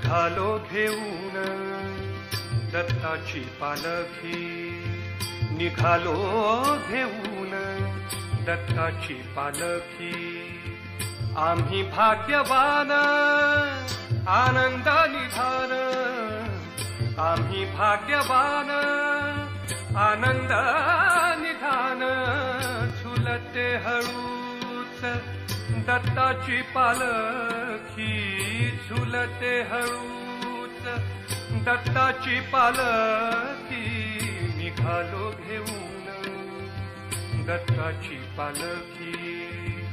निघालो घेऊन दत्ताची पालखी, निघालो घेऊन दत्ताची पालखी। आम्ही भाग्यवान आनंद निधान, आम्ही भाग्यवान आनंद निधान। झुलते हळूच दत्ताची पालखी, झुलते हळूच दत्ताची पालखी। निघालो घेऊन दत्ताची पालखी।